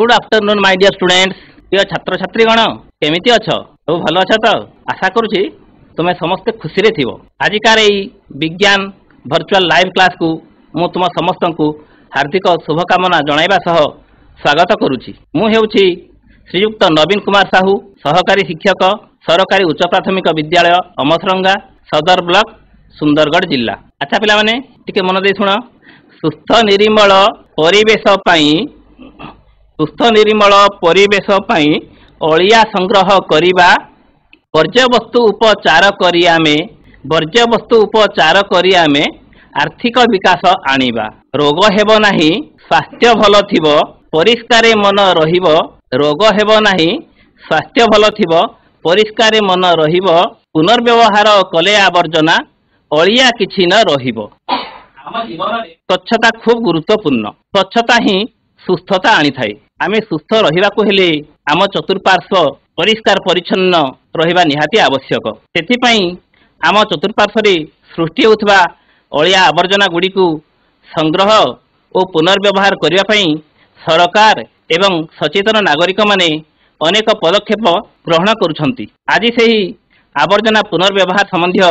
Good afternoon my dear students प्रिय छात्र छात्रीगण केमिति अछ सब भल अछ तो आशा करुछि तुमे समस्ते खुशी रे थिबो। आजिकार एई विज्ञान वर्चुअल लाइव क्लास को मु तुम समस्त को हार्दिक शुभकामना जणाइबा सह स्वागत करुछि। मु हेउछि श्रीयुक्त नवीन कुमार साहू सहकारी शिक्षक सरकारी उच्च प्राथमिक विद्यालय अमसरंगा सदर ब्लॉक सुंदरगढ़ जिला। अच्छा पिला माने टिके मन दे सुनो। सुस्थ निर्मल परिवेश अलिया संग्रह करिबा वर्ज्यवस्तु उपचार करी आमे आर्थिक विकास आनिबा। रोग हेबो नाही स्वास्थ्य भल थिबो परिष्कार मन रहिबो। रोग हेबो नाही स्वास्थ्य भल थिबो परिष्कार मन रहिबो। पुनर्व्यवहार कले आवर्जना अलिया किछि न रहिबो। आम जीवन रे स्वच्छता खूब गुरुत्वपूर्ण। स्वच्छता ही सुस्थता आनी थाए। आमे सुस्थ रहिबाकु हेले आम चतुर्पार्श्व परिष्कार परिच्छन्न रहिबा निहाती आवश्यक। सेथिपई आम चतुर्पार्श्व रे सृष्टि होउथबा अलिया आवर्जना गुडी को संग्रह और पुनर्व्यवहार करिबा पई सरकार एवं सचेतन नागरिक माने अनेक पदक्षेप ग्रहण करुछंती। आज सेही आवर्जना पुनर्व्यवहार संबंधी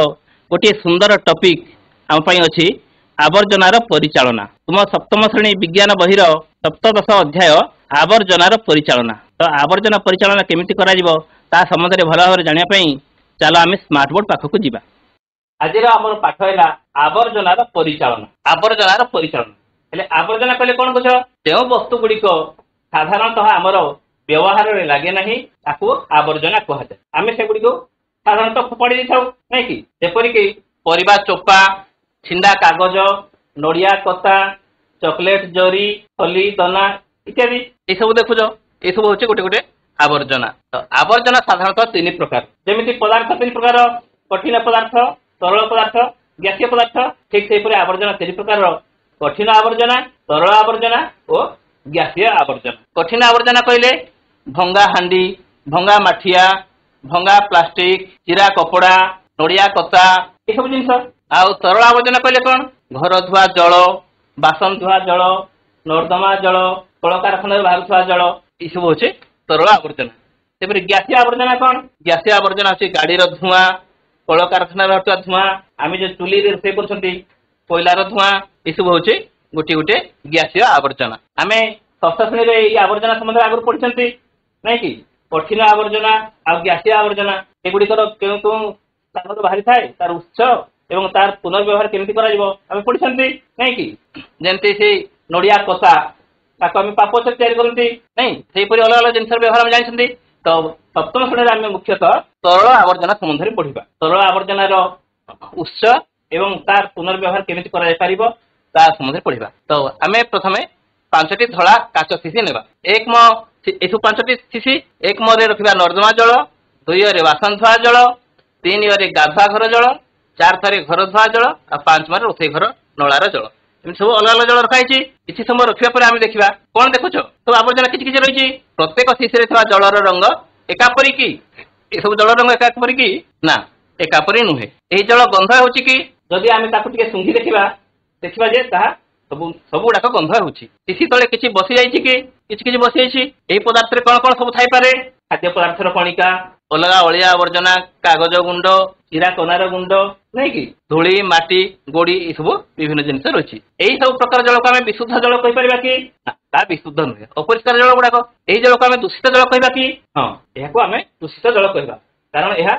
गोटे सुंदर टॉपिक आम पई अछि आवर्जनार परिचालना। तुम सप्तम श्रेणी विज्ञान बहिर सप्तदश अध्याय आवर्जनार परिचालना। तो आवर्जना परिचालना केमिति करा जिवो ता संबंध रे भल भाव जानिया पई चलो आमे स्मार्ट बोर्ड पाखक जिबा। आजिर हमर पाठ हैला आवर्जनार परिचालना। आवर्जनार परिचालना हेले आवर्जना कहले कोन बुझ जेउ वस्तु गुडी को साधारणतः हमर व्यवहार रे लागे नाही ताकू आवर्जना कहै जाय। आमे से गुडी को साधारणतः फोपाडी दिथाउ नै कि जेपरि कि परिबा चोपा छिंडा कागज नड़िया कता चॉकलेट जरी थली दना इत्यादि ये सब देखुछ। ये सब होचे गोटे गोटे आवर्जना। तो आवर्जना साधारणतः तीन प्रकार। जेमिति पदार्थ तीन प्रकार कठिन पदार्थ तरल पदार्थ गैसीय पदार्थ। ठीक से परे आवर्जना तीन प्रकार कठिन आवर्जना तरल आवर्जना और गैसीय आवर्जना। कठिन आवर्जना कहले भंगा हांडी भंगा माठिया भंगा प्लास्टिक चिरा कपड़ा नड़िया कता ये सब जिनस। आउ तरल आवर्जना कहले कौन घर धुआ जल बासन धुआ जल नर्दमा जल कलकारखाना बाहर जल ये सब होचे तरल आवर्जना। तेरे गैसीय आवर्जना कौन गैसीय आवर्जना होचे गाड़ीर धुआं कलकारखाना बाहर धुआं आम जो चुली रोषे कर कोयलार धुआं ये सब होचे गोटे गोटे गैसीय आवर्जना। आम षष्ठ श्रेणी आवर्जना संबंध आगुरी पढ़ी ना कि कठिन आवर्जना आ गैसीय आवर्जना एगुड़िकर क्यों क्यों बाहरी थाए तार उत्स एवं तार पुनर्व्यवहार केमिति करा जिवो आमे पढिसंती नै कि जेंते से नड़िया कसा ताको आमे पापच तयारी करंती नै सेही परि अलग अलग जिंसर व्यवहार आमे जानिसंती। तो सप्तम श्रेणी आमे मुख्यतः तरल आवर्जना संबंध रे पढिबा। तरल आवर्जनार उत्स एवं तार पुनर्व्यवहार केमिति करा जाय परिबो ता संबंध रे पढिबा। तो आमे प्रथमे पांचटी धळा काच सीसी नेबा। एक म एसु पांचटी सीसी एक म रे रखिबा नर्दमा जल दुई रे बासन धुआ जल तीन रे गाधुआ घर जल चार थारे घर धुआ जल आ पांच मारे रोषे घर नलार जल एम सब अलग अलग जल रखाई। किसी समय रखा पर आम देखा कौन देखुच सब आवर्जना किसी किसी रही। प्रत्येक शिशि जलर रंग एकापरी कि ये सब जल रंग एकापरी कि ना एकापरी नुहे। यही जल गंध हो जदि आम शुंघी देखा देखा जे सब गुड़ाक गंध हो शिशि तले किसी बसी जाइए कि किसी बसी जाइए पदार्थ कौन कौन सब थाईपे खाद्य पदार्थर कणिका अलग अलिया आवर्जना कागज गुंड चिरा कनार गुंड नहीं कि धूली माटी गोड़ी ये सब विभिन्न जिन रही। यही सब प्रकार जल को आम विशुद्ध जल कहीपर कि विशुद्ध नुहे अपरिष्कार जल गुड़ाक यही जल को आम दूषित जल कह कि हाँ यह आम दूषित जल कह कारण यह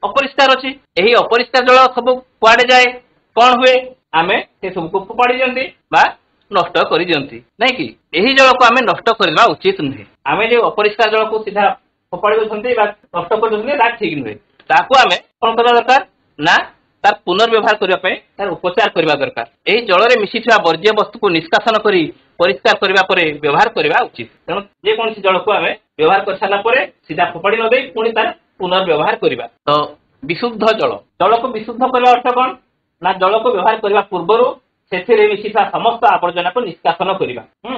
अपरिष्कार अच्छी। यही अपरिष्कार जल सब कुआड़े जाए कौन हुए आम से सबको फोपाड़ी दियंती बा नष्ट कर दियंती नहीं कि यही जल को आम नष्ट करवा उचित नुहे। आम जो अपरिष्कार जल को सीधा फोपाड़ी दे नष्ट कर ठीक नुहे ताकू आम कौन करवा दरकार ना तार पुनर्व्यवहार करने तार उपचार करवा दरकार। यही जल में मिशी वर्ज्य वस्तु को निष्कासन कर परिष्कार करने व्यवहार करवा उचित। तेणु जेकोसी जल को आम व्यवहार कर सारा सीधा फोपाड़ी न दे पुणी तार पुनर्व्यवहार करवा। तो विशुद्ध जल जल को विशुद्ध करने अर्थ कौन ना जल को व्यवहार करने पूर्व से मिशी समस्त आवर्जना को निष्कासन करवा।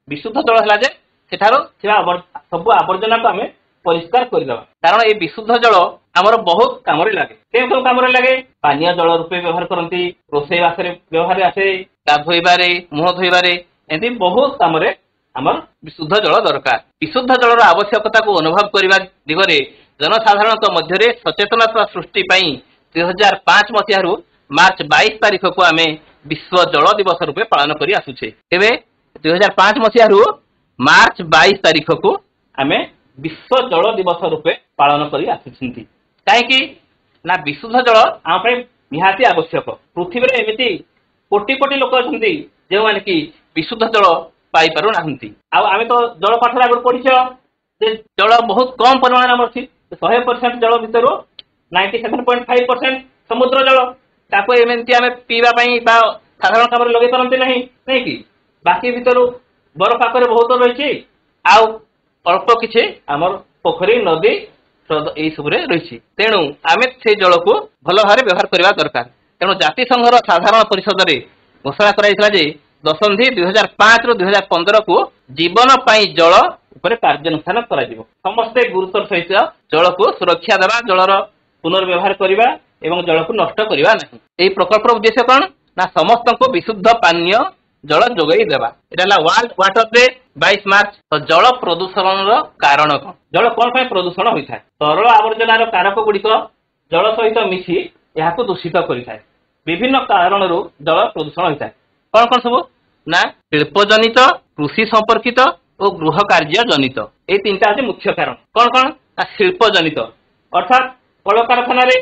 विशुद्ध जल है सब आवर्जना को आम परिष्कार करदे कारण ये विशुद्ध जल आमर बहुत कम लगे। क्यों कम लगे पानीय जल रूपे व्यवहार करती रोषेईवास व्यवहार आसे गाधोबारे मुह धोबारे एमती बहुत कम ଆମର ବିଶୁଦ୍ଧ ଜଳ ଦରକାର। ବିଶୁଦ୍ଧ ଜଳର ଆବଶ୍ୟକତା को ଅନୁଭବ କରିବା ଦିଗରେ ଜନସାଧାରଣଙ୍କ ମଧ୍ୟରେ ସଚେତନତା ସୃଷ୍ଟି ପାଇଁ 2005 ମସିହାରୁ ମାର୍ଚ୍ଚ 22 ତାରିଖକୁ ଆମେ ବିଶ୍ୱ ଜଳ ଦିବସ ରୂପେ ପାଳନ କରି ଆସୁଛେ। ଏବେ 2005 ମସିହାରୁ ମାର୍ଚ୍ଚ 22 ତାରିଖକୁ ଆମେ ବିଶ୍ୱ ଜଳ ଦିବସ ରୂପେ ପାଳନ କରି ଆସୁଛନ୍ତି। କାହିଁକି ନା ବିଶୁଦ୍ଧ ଜଳ ଆମ ପାଇଁ ନିହାତି ଆବଶ୍ୟକ। ପୃଥିବୀରେ ଏମିତି କୋଟି କୋଟି ଲୋକ ଅଛନ୍ତି ଯେଉଁମାନେ କି ବିଶୁଦ୍ଧ ଜଳ ପାଇପାରୁ ନାହାନ୍ତି। ଆଉ ଆମେ ତ ଜଳ ପାଠରେ ଆଗରୁ ପଢିଛ ଯେ ଜଳ ବହୁତ କମ ପରିମାଣରେ ଆମର ଅଛି। 100% ଜଳ ଭିତରୁ 97.5% ସମୁଦ୍ର ଜଳ। ତାକୁ ଏମିତି ଆମେ ପିଇବା ପାଇଁ ବା ସାଧାରଣ କାମରେ ଲଗେଇ ପାରନ୍ତି ନାହିଁ, ନାଇଁ କି? ବାକି ଭିତରୁ ବରଫ ଆକାରରେ ବହୁତ ରହିଛି, ଆଉ ଅଳ୍ପ କିଛି ଆମର ପୋଖରୀ ନଦୀ ଏଇ ସବୁରେ ରହିଛି। ତେଣୁ ଆମେ ସେ ଜଳକୁ ଭଲ ଭାବରେ ବ୍ୟବହାର କରିବା ଦରକାର। ତେଣୁ ଜାତିସଂଘର ସାଧାରଣ ପରିଷଦରେ ଘୋଷଣା କରାଯାଇଥିଲା ଯେ ଦଶନ୍ଧି 2005 ରୁ 2015 କୁ ଜୀବନ ପାଇଁ ଜଳ ଉପରେ କାର୍ଯ୍ୟାନୁଷ୍ଠାନ କରାଯିବ। ସମସ୍ତେ ଗୁରୁତ୍ୱର ସହିତ ଜଳକୁ ସୁରକ୍ଷା ଦେବା, ଜଳର ପୁନର୍ବ୍ୟବହାର କରିବା ଏବଂ ଜଳକୁ ନଷ୍ଟ କରିବା ନାହିଁ। ଏହି ପ୍ରକଳ୍ପର ଉଦ୍ଦେଶ୍ୟ କ'ଣ ନା ସମସ୍ତଙ୍କୁ ବିଶୁଦ୍ଧ ପାନୀୟ ଜଳ ଯୋଗାଇ ଦେବା। ଏଟା ହେଲା ୱାର୍ଲଡ ୱାଟର ଡେ 22 ମାର୍ଚ୍ଚ। ତ ଜଳ ପ୍ରଦୂଷଣର କାରଣ କ'ଣ? ଜଳ କ'ଣ ପାଇଁ ପ୍ରଦୂଷଣ ହୋଇଥାଏ? ତରଳ ଆବର୍ଜନାର କାରକ ଗୁଡ଼ିକ ଜଳ ସହିତ ମିଶି ଏହାକୁ ଦୂଷିତ କରିଥାଏ। ବିଭିନ୍ନ କାରଣରୁ ଜଳ ପ୍ରଦୂଷଣ ହୋଇଥାଏ। କ'ଣ କ'ଣ ସବୁ ନା ଶିଳ୍ପ ଜନିତ, କୃଷି ସମ୍ପର୍କିତ ଓ ଗୃହ କାର୍ଯ୍ୟ ଜନିତ। ଏଇ ତିନିଟା ହେଉଛି ମୁଖ୍ୟ କାରଣ। କ'ଣ କ'ଣ ନା ଶିଳ୍ପ ଜନିତ ଅର୍ଥାତ୍ କଳକାରଖାନାରେ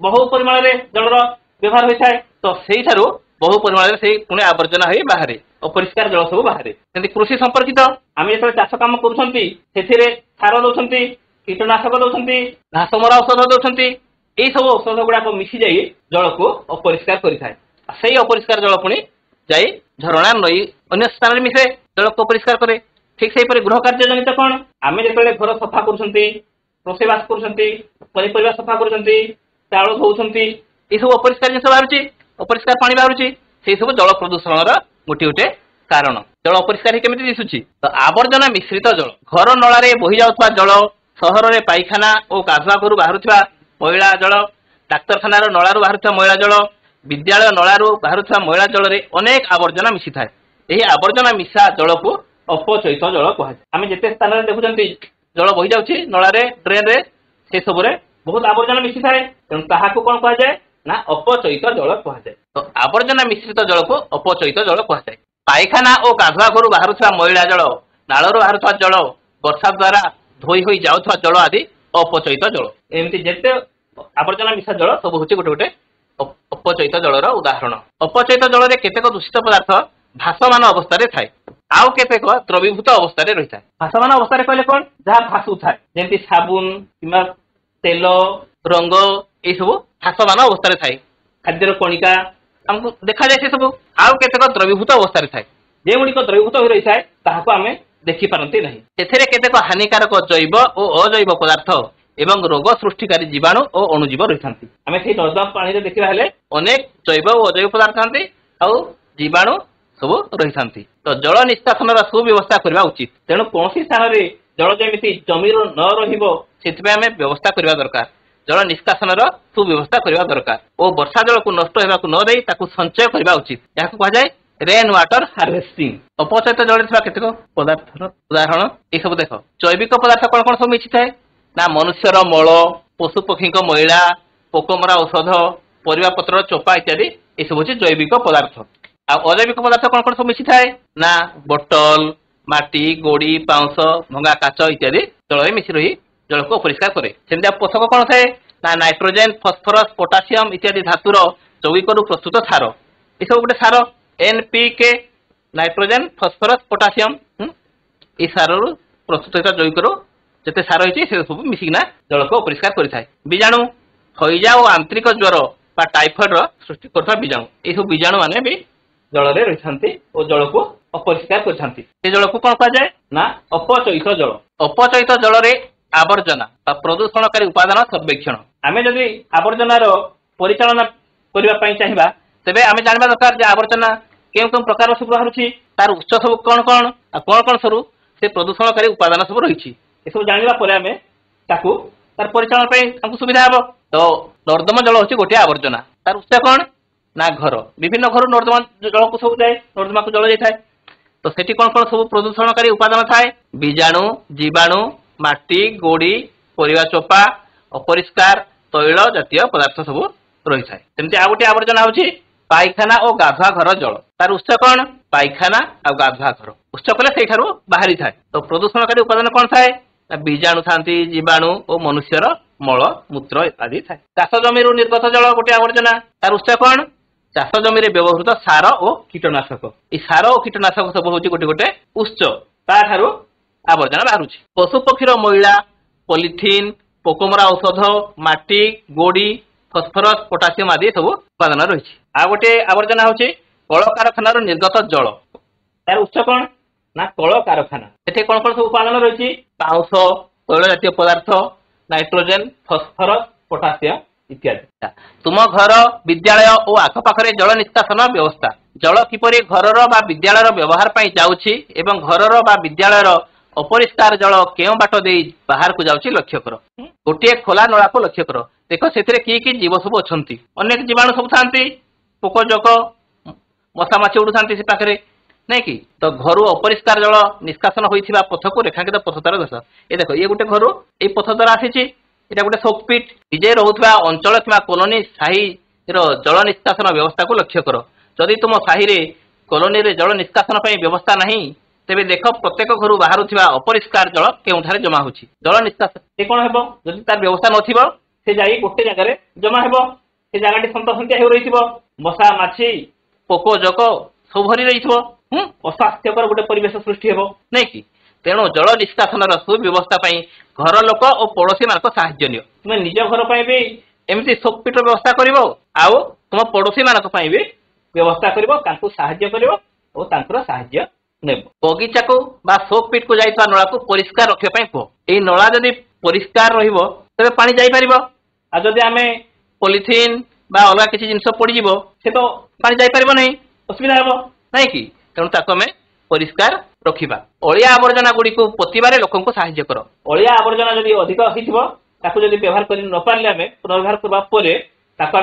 ବହୁ ପରିମାଣରେ ଜଳର ବ୍ୟବହାର ହୋଇଥାଏ। ତ ସେଇଠାରୁ ବହୁ ପରିମାଣରେ ସେଇ ପୁଣି ଆବର୍ଜନା ହୋଇ ବାହାରେ, ଅପରିଷ୍କାର ଜଳ ସବୁ ବାହାରେ। ସେମିତି କୃଷି ସମ୍ପର୍କିତ ଆମେ ଯେତେବେଳେ ଚାଷ କାମ କରୁଛନ୍ତି ସେଥିରେ ସାର ଦଉଛନ୍ତି, କୀଟନାଶକ ଦଉଛନ୍ତି, ଘାସ ମରା ଔଷଧ ଦଉଛନ୍ତି। ଏଇ ସବୁ ଔଷଧ ଗୁଡାକ ମିଶି ଯାଇ ଜଳକୁ ଅପରିଷ୍କାର କରିଥାଏ। ସେଇ ଅପରିଷ୍କାର ଜଳ ପୁଣି ଯାଇ ଝରଣା, ନଈ, ଅନ୍ୟ ସ୍ଥାନରେ ମିଶେ, ଜଳକୁ ଅପରିଷ୍କାର କରେ। ଠିକ୍ ସେହିପରି ଗୃହ କାର୍ଯ୍ୟ ଜନିତ କ'ଣ? ଆମେ ଯେତେବେଳେ ଘର ସଫା କରୁଛନ୍ତି, ରୋଷେଇବାସ କରୁଛନ୍ତି, ପନିପରିବା ସଫା କରୁଛନ୍ତି, ଚାଉଳ ଧୋଉଛନ୍ତି, ଏସବୁ ଅପରିଷ୍କାର ଜିନିଷ ବାହାରୁଛି, ଅପରିଷ୍କାର ପାଣି ବାହାରୁଛି। ସେଇ ସବୁ ଜଳ ପ୍ରଦୂଷଣର ଗୋଟିଏ କାରଣ। ଜଳ ଅପରିଷ୍କାର କେମିତି ଦିଶୁଛି? ତ ଆବର୍ଜନା ମିଶ୍ରିତ ଜଳ, ଘର ନଳାରେ ବୋହି ଯାଉଥିବା ଜଳ, ସହରରେ ପାଇଖାନା ଓ ଗାଧୁଆ ଘରୁ ବାହାରୁଥିବା ମଇଳା ଜଳ, ଡାକ୍ତରଖାନାର ନଳାରୁ ବାହାରୁଥିବା ମଇଳା ଜଳ, ବିଦ୍ୟାଳୟ ନଳାରୁ ବାହାରୁଥିବା ମଇଳା ଜଳରେ ଅନେକ ଆବର୍ଜନା ମିଶିଥାଏ। ଏହି ଆବର୍ଜନା ମିଶା ଜଳକୁ ଅପଚୟିତ ଜଳ କୁହାଯାଏ। ଆମେ ଯେତେ ସ୍ଥାନରେ ଦେଖୁଛନ୍ତି ଜଳ ବୋହି ଯାଉଛି ନଳାରେ, ଡ୍ରେନରେ, ସେ ସବୁରେ ବହୁତ ଆବର୍ଜନା ମିଶିଥାଏ। ତେଣୁ ତାହାକୁ କ'ଣ କୁହାଯାଏ ନା ଅପଚୟିତ ଜଳ କୁହାଯାଏ। ତ ଆବର୍ଜନା ମିଶ୍ରିତ ଜଳକୁ ଅପଚୟିତ ଜଳ କୁହାଯାଏ। ପାଇଖାନା ଓ ଗାଧୁଆ ଘରୁ ବାହାରୁଥିବା ମଇଳା ଜଳ, ନାଳରୁ ବାହାରୁଥିବା ଜଳ, ବର୍ଷା ଦ୍ୱାରା ଧୋଇ ହୋଇ ଯାଉଥିବା ଜଳ ଆଦି ଅପଚୟିତ ଜଳ। ଏମିତି ଯେତେ ଆବର୍ଜନା ମିଶା ଜଳ ସବୁ ହେଉଛି ଗୋଟେ ଅପଚୟିତ ଜଳର ଉଦାହରଣ। ଅପଚୟିତ ଜଳରେ କେତେକ ଦୂଷିତ ପଦାର୍ଥ ଭାସମାନ ଅବସ୍ଥାରେ ଥାଏ, ଆଉ କେତେକ ଦ୍ରବୀଭୂତ ଅବସ୍ଥାରେ ରହିଥାଏ। ଭାସମାନ ଅବସ୍ଥାରେ କହିଲେ କ'ଣ? ଯାହା ଭାସୁଥାଏ, ଯେମିତି ସାବୁନ କିମ୍ବା ତେଲ, ରଙ୍ଗ, ଏଇସବୁ ଭାସମାନ ଅବସ୍ଥାରେ ଥାଏ। ଖାଦ୍ୟର କଣିକା ଆମକୁ ଦେଖାଯାଏ ସେ ସବୁ। ଆଉ କେତେକ ଦ୍ରବୀଭୂତ ଅବସ୍ଥାରେ ଥାଏ, ଯେଉଁଗୁଡ଼ିକ ଦ୍ରବୀଭୂତ ହୋଇ ରହିଥାଏ ତାହାକୁ ଆମେ ଦେଖିପାରନ୍ତି ନାହିଁ। ସେଥିରେ କେତେକ ହାନିକାରକ ଜୈବ ଓ ଅଜୈବ ପଦାର୍ଥ ଏବଂ ରୋଗ ସୃଷ୍ଟିକାରୀ ଜୀବାଣୁ ଓ ଅଣୁଜୀବ ରହିଥାନ୍ତି। ଆମେ ସେଇ ନର୍ଦ୍ଦମା ପାଣିରେ ଦେଖିବା ହେଲେ ଅନେକ ଜୈବ ଓ ଅଜୈବ ପଦାର୍ଥ ଥାନ୍ତି, ଆଉ ଜୀବାଣୁ ସବୁ ରହିଥାନ୍ତି। ତ ଜଳ ନିଷ୍କାସନର ସୁବ୍ୟବସ୍ଥା କରିବା ଉଚିତ। ତେଣୁ କୌଣସି ସ୍ଥାନରେ ଜଳ ଯେମିତି ଜମିରୁ ନ ରହିବ ସେଥିପାଇଁ ଆମେ ବ୍ୟବସ୍ଥା କରିବା ଦରକାର। ଜଳ ନିଷ୍କାସନର ସୁବ୍ୟବସ୍ଥା କରିବା ଦରକାର ଓ ବର୍ଷା ଜଳକୁ ନଷ୍ଟ ହେବାକୁ ନ ଦେଇ ତାକୁ ସଞ୍ଚୟ କରିବା ଉଚିତ। ଏହାକୁ କୁହାଯାଏ ରେନ୍ ୱାଟର ହାର୍ଭେଷ୍ଟିଂ। ଅପଚୟିତ ଜଳରେ ଥିବା କେତେକ ପଦାର୍ଥର ଉଦାହରଣ ଏସବୁ ଦେଖ। ଜୈବିକ ପଦାର୍ଥ କ'ଣ କ'ଣ ସବୁ ମିଶିଥାଏ ନା ମନୁଷ୍ୟର ମଳ, ପଶୁ ପକ୍ଷୀଙ୍କ ମଇଳା, ପୋକମରା ଔଷଧ, ପରିବା ପତ୍ରର ଚୋପା ଇତ୍ୟାଦି ଏସବୁ ହେଉଛି ଜୈବିକ ପଦାର୍ଥ। ଆଉ ଅଜୈବିକ ପଦାର୍ଥ କ'ଣ କ'ଣ ସବୁ ମିଶିଥାଏ ନା ବୋଟଲ, ମାଟି, ଗୋଡ଼ି, ପାଉଁଶ, ଭଙ୍ଗା କାଚ ଇତ୍ୟାଦି ଜଳରେ ମିଶି ରହି ଜଳକୁ ଅପରିଷ୍କାର କରେ। ସେମିତି ଆଉ ପୋଷକ କ'ଣ ଥାଏ ନା ନାଇଟ୍ରୋଜେନ, ଫସ୍ଫରସ, ପୋଟାସିୟମ ଇତ୍ୟାଦି ଧାତୁର ଯୌଗିକରୁ ପ୍ରସ୍ତୁତ ସାର। ଏସବୁ ଗୋଟେ ସାର NPK, ନାଇଟ୍ରୋଜେନ, ଫସ୍ଫରସ, ପୋଟାସିୟମ, এই ସାରରୁ ପ୍ରସ୍ତୁତ ହୋଇଥିବା ଯୌଗିକରୁ ଯେତେ ସାର ହେଇଛି ସେ ସବୁ ମିଶିକିନା ଜଳକୁ ଅପରିଷ୍କାର କରିଥାଏ। ବୀଜାଣୁ, ହଇଜା ଓ ଆନ୍ତରିକ ଜ୍ୱର ବା ଟାଇଫଏଡର ସୃଷ୍ଟି କରୁଥିବା ବୀଜାଣୁ, ଏଇସବୁ ବୀଜାଣୁ ମାନେ ବି ଜଳରେ ରହିଥାନ୍ତି ଓ ଜଳକୁ ଅପରିଷ୍କାର କରିଥାନ୍ତି। ସେ ଜଳକୁ କ'ଣ କୁହାଯାଏ ନା ଅପଚୟିତ ଜଳ। ଅପଚୟିତ ଜଳରେ ଆବର୍ଜନା ବା ପ୍ରଦୂଷଣକାରୀ ଉପାଦାନ ସର୍ବେକ୍ଷଣ। ଆମେ ଯଦି ଆବର୍ଜନାର ପରିଚାଳନା କରିବା ପାଇଁ ଚାହିଁବା ତେବେ ଆମେ ଜାଣିବା ଦରକାର ଯେ ଆବର୍ଜନା କେଉଁ କେଉଁ ପ୍ରକାର ସବୁ ବାହାରୁଛି, ତାର ଉତ୍ସ ସବୁ କ'ଣ କ'ଣ, ଆଉ କ'ଣ ସବୁ ସେ ପ୍ରଦୂଷଣକାରୀ ଉପାଦାନ ସବୁ ରହିଛି। ଏସବୁ ଜାଣିବା ପରେ ଆମେ ତାକୁ ତାର ପରିଚାଳନା ପାଇଁ ଆମକୁ ସୁବିଧା ହେବ। ତ ନର୍ଦ୍ଦମା ଜଳ ହେଉଛି ଗୋଟିଏ ଆବର୍ଜନା। ତାର ଉତ୍ସ କ'ଣ ନା ଘର। ବିଭିନ୍ନ ଘରୁ ନର୍ଦ୍ଦମା ଜଳକୁ ସବୁ ଯାଏ, ନର୍ଦ୍ଦମାକୁ ଜଳ ଯାଇଥାଏ। तो सेठी कौन कौन सब प्रदूषणकारी उपादान थाए बीजाणु जीवाणु माटी गोड़ी परिवा चोपा अपरिष्कार तैल जातीय पदार्थ सब रही थाए। सेमती आ गोटे आवर्जना होची पायखाना और गाधुआ घर जल तार उत्स कौन पायखाना और गाधुआ घर उत्स कले से बाहरी थाए। तो प्रदूषणकारी उपादान कौन थाए बीजाणु थांती जीवाणु और मनुष्यर मल मूत्र आदि थाए। चाष जमी निर्गत जल गोटे आवर्जना तार उत्स कौन चाष जमी व्यवहृत सार और कीटनाशक ये सार और कीटनाशक सब हूँ गोटे गोटे उत्स ताठारू आवर्जना बाहर पशु पक्षीर मैला पॉलिथिन पोकमरा औषध माटी गोड़ी फस्फरस पोटासियम आदि सब उपादान रही। आ गोटे आवर्जना हूँ कल कारखाना निर्गत जल तार उत्स कौन ना कल कारखाना से कौन कौन सब उपादान रही पाउंस तैल जातीय पदार्थ नाइट्रोजेन फस्फरस पोटासियम इत्यादि। तुम घर विद्यालय और आखपाखे जल निष्कासन व्यवस्था जल किपरि घर विद्यालय व्यवहार जाऊँगी एवं घर विद्यालय अपरिष्कार जल केउ बाट दे बाहर को जाऊँगी लक्ष्य कर गोटे खोला नला को लक्ष्य कर देख से कि जीव सब अच्छा अनेक जीवाणु सब था पोक जक मशा माछी उड़ू था से पाखे नहीं कि तो घर अपरिष्कार जल निष्कासन होता पथ को रेखांकित पथ तार दश ये देख ये गोटे घर ये पथ द्वारा आसी गोटे शोकपीट निजे रोकवा अंचल कि कॉलोनी साही जल निष्कासन व्यवस्था को लक्ष्य कर जदि तुम साही कॉलोनी रे जल निष्कासन व्यवस्था नहीं तेरे देख प्रत्येक घर बाहर अपरिष्कार जल केउठारे जमा होची जल निष्कासन ये कौन हेबो जदि तार व्यवस्था नथिबो से जाई गोटे जगह जमा हेबो से जगह सन्तसंत्या हो रही मशा माछी पोक जक सब भरी रही अस्वास्थ्यकर गोटे परिवेश सृष्टि हेबो नहीं कि तेणु जल निष्कासन सुव्यवस्था घर लोक और पड़ोशी मान साहाय्य नियो तुम निज घर भी एमती शोकपीट व्यवस्था कर तुम पड़ोशी मान भी व्यवस्था कर साहाय्य कर बगीचा को शोकपीट को जाइए नला को परिष्कार रखापी कह ये नला जदि परिष्कार रे पानी जापर आदि आम पॉलिथिन अलग किसी जिन पड़ज से तो पानी जापर नहीं असुविधा हे ना कि तेणु ताको आम परिष्कार रखा अलिया आवर्जना गुड़ी को पोतबार लोक साहाय्य कर अलिया आवर्जना जब अधिक होती व्यवहार कर न पारे आम पुनर्व्यवहार करने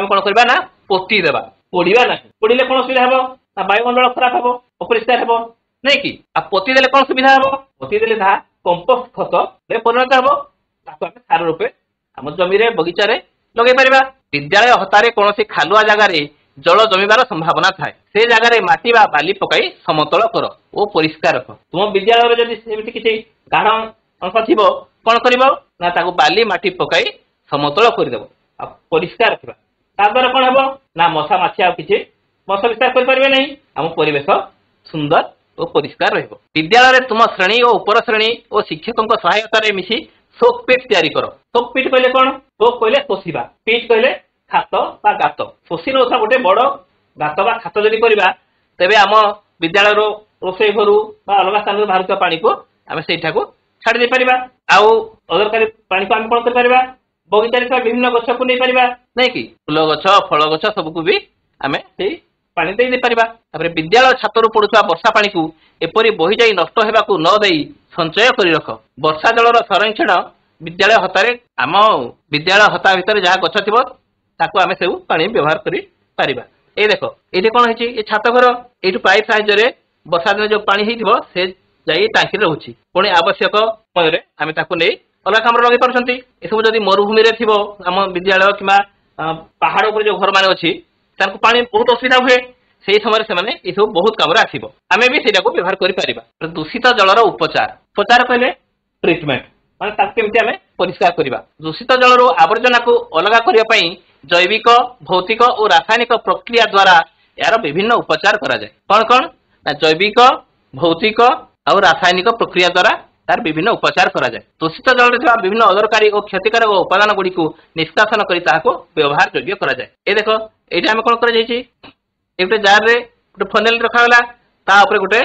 कौन करवा ना पोतीदेवा पोड़ा ना पोड़े कौन असुविधा हे ना वायुमंडल खराब हे अपरिष्कार हे नहीं कि पोतीदे कौन सुविधा हे पोतीदे कंपोस्ट खत परिणत हे सार रूपे आम जमी बगीचार लगे पार विद्यालय हतारे कौन खालुआ जगार जल जमीबार संभावना थाए से जगार माटी बाली पकाई समतल कर ओ परिष्कार रख तुम विद्यालय जब किसी गाढ़ अंश थी कौन कर बाली माटी पकाई समतल करदेव परिष्कार रखा द्वारा कौन हे ना मशा माछी आ किसी मशा विस्तार करें नहीं आम परिवेश सुंदर और परिष्कार विद्यालय तुम श्रेणी और उपर श्रेणी और शिक्षकों सहायतार मिसी शोकपीट तैयारी कर शोकपीट कहले कौन शोक कहले शोषा पीट कहले खात बा गात शोषी नौथा गोटे बड़ गात बा खात जदि करवा तेरे आम विद्यालय रोषे घर अलग स्थान बाहर पानी को आम से छाड़ी पार अदरकारी पानी को आम कौन कर बगीचार विभिन्न गछ को नहीं पार नहीं कि फूल गछ फल गछ सबको भी आम से पानी दे पार विद्यालय छातर पड़ुवा वर्षा पानी को एपरी बही जाई नष्ट होगा न दे संचय कर रख वर्षा जलर संरक्षण विद्यालय हतारे आम विद्यालय हता भितर जहाँ गछ थी ताको आम सब पानी व्यवहार कर ये देख ये कौन है छात घर ये पाइप साहाय्य वर्षा दिन जो पानी से जाई टांकी रोचे पुणी आवश्यक समय आम नहीं अलग कम लगे पार्टी ये सब जब मरुभूमि थी आम विद्यालय कि पहाड़ उपर जो घर मान अच्छी पानी बहुत असुविधा हुए से समय से सब बहुत कम आसो आम भी से व्यवहार कर दूषित जलर उपचार उपचार कहले ट्रिटमेंट मानते आम परिष्कार करवा दूषित जलर आवर्जना को अलग करने जैविक भौतिक और रासायनिक प्रक्रिया द्वारा यार विभिन्न उपचार करा जाए कौन कौन ना जैविक भौतिक और रासायनिक प्रक्रिया द्वारा तार विभिन्न उपचार करा जाए दूषित जल विभिन्न अदरकारी और क्षतिकारक उपादान गुड़ी को निष्कासन कर व्यवहार योग्य करा जाए ये देख ये आम कौन कर गोटे जार रे गोटे फनेल रखागला गोटे